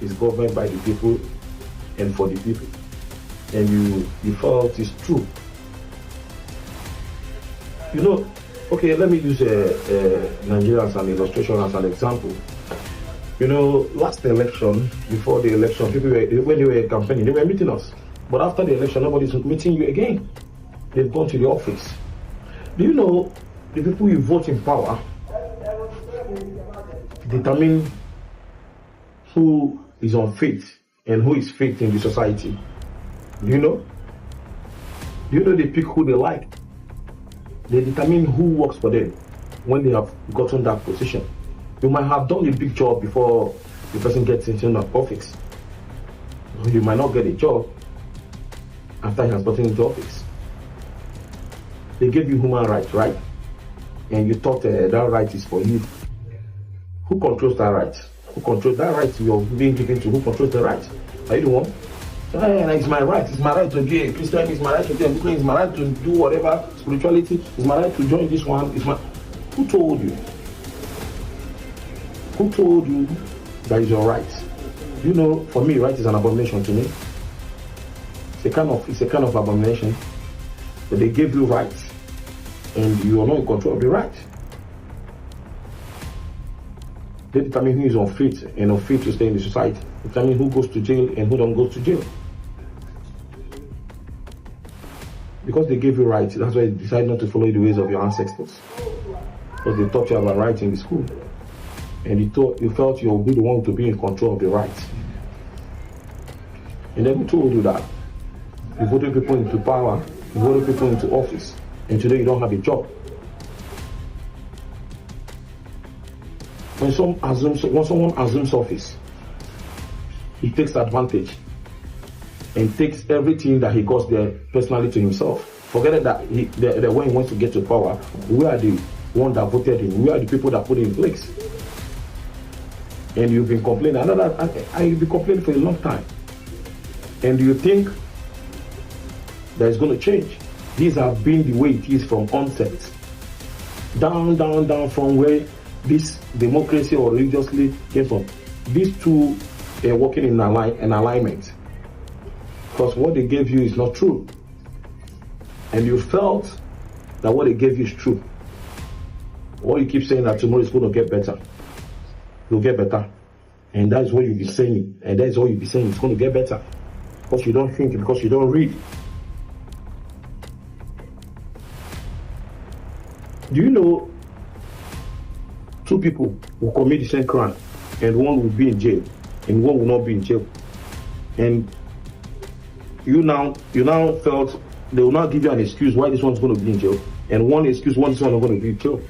is governed by the people and for the people. And you felt it's true. You know, okay, let me use Nigeria as an illustration, as an example. You know, last election, before the election, people when they were campaigning, they were meeting us. But after the election, nobody's meeting you again. They've gone to the office. Do you know the people you vote in power determine who is unfit and who is fit in the society? Do you know? Do you know they pick who they like? They determine who works for them when they have gotten that position. You might have done a big job before the person gets into the office. You might not get a job after he has gotten into office. They gave you human rights, right? And you thought that right is for you. Who controls that right? Who controls that right you're being given to? Who controls the right? Are you the one? It's my right. It's my right to be a Christian. It's my right to be a Muslim. It's my right to do whatever spirituality. It's my right to join this one. Who told you? Who told you that is your right? You know, for me, right is an abomination to me. It's a kind of abomination. But they gave you rights, and you are not in control of the right. They determine who is unfit and unfit to stay in the society. They determine who goes to jail and who don't go to jail. Because they gave you rights, that's why you decide not to follow the ways of your ancestors. Because they taught you about rights in the school. And you felt you'll be the one to be in control of the rights. And then we told you that. You voted people into power, you voted people into office, and today you don't have a job. When someone assumes office, he takes advantage and takes everything that he got there personally to himself. Forget that when he wants to get to power, we are the one that voted him. We are the people that put him in place. And you've been complaining. You've been complaining for a long time. And you think that it's going to change. These have been the way it is from onset. Down from where this democracy or religiously came from. These two are working in alignment. Because what they gave you is not true. And you felt that what they gave you is true. Or you keep saying that tomorrow is going to get better. You'll get better. And that's what you'll be saying. And that's all you'll be saying. It's going to get better. Because you don't think, because you don't read. Do you know two people will commit the same crime and one will be in jail and one will not be in jail? And you now felt they will not give you an excuse why this one's going to be in jail, and one excuse why this one is going to be in jail.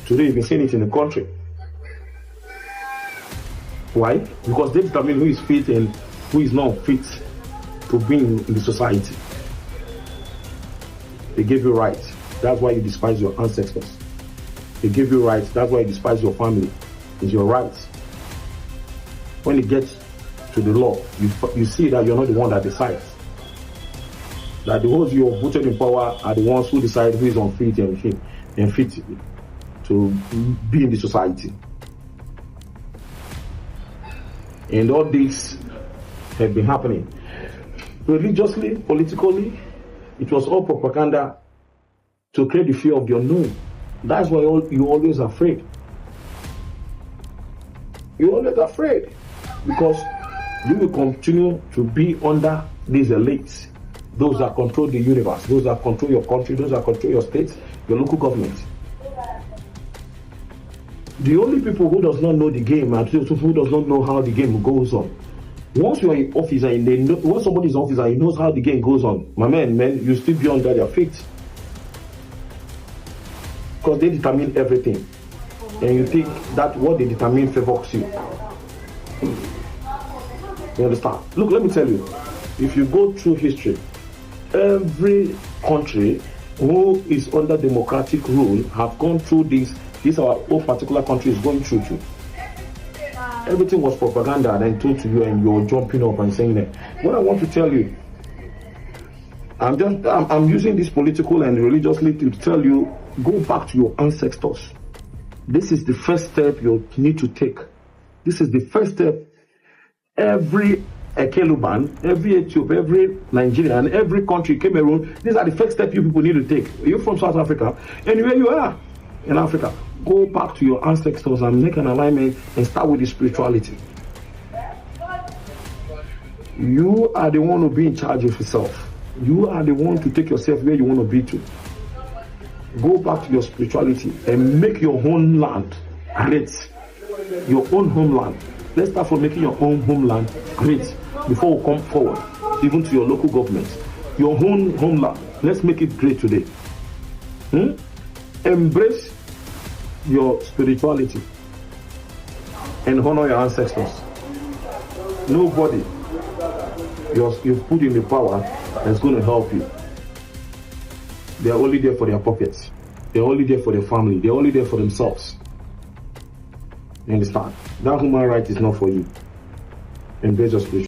Today you've been seeing it in the country. Why? Because they determine who is fit and who is not fit to be in the society. They give you rights. That's why you despise your ancestors. They give you rights. That's why you despise your family. It's your rights. When it gets to the law, you see that you're not the one that decides. That the ones you have voted in power are the ones who decide who is unfit and fit to be in the society. And all this have been happening. Religiously, politically, it was all propaganda to create the fear of the unknown. That's why you're always afraid. You're always afraid because you will continue to be under these elites, those that control the universe, those that control your country, those that control your state, your local government. The only people who does not know the game and who does not know how the game goes on. Once you're in office and once somebody's in office and he knows how the game goes on, my man, you still be under their feet. Because they determine everything. And you think that what they determine favors you. You understand? Look, let me tell you. If you go through history, every country who is under democratic rule have gone through this. This our own particular country is going through too. Everything was propaganda and then told to you and you're jumping up and saying that. What I want to tell you, I'm using this political and religiously to tell you, go back to your ancestors. This is the first step you need to take. This is the first step every Ekeluban, every Ethiopia, every Nigerian, every country, Cameroon. These are the first steps you people need to take. You're from South Africa, anywhere you are in Africa, go back to your ancestors and make an alignment and start with the spirituality. You are the one to be in charge of yourself. You are the one to take yourself where you want to be to. Go back to your spirituality and make your own land great. Your own homeland. Let's start from making your own homeland great before we come forward, even to your local government. Your own homeland. Let's make it great today. Embrace your spirituality and honor your ancestors. Nobody you've put in the power that's going to help you. They're only there for their pockets. They're only there for their family. They're only there for themselves. You understand? That human right is not for you. Embrace your spirituality.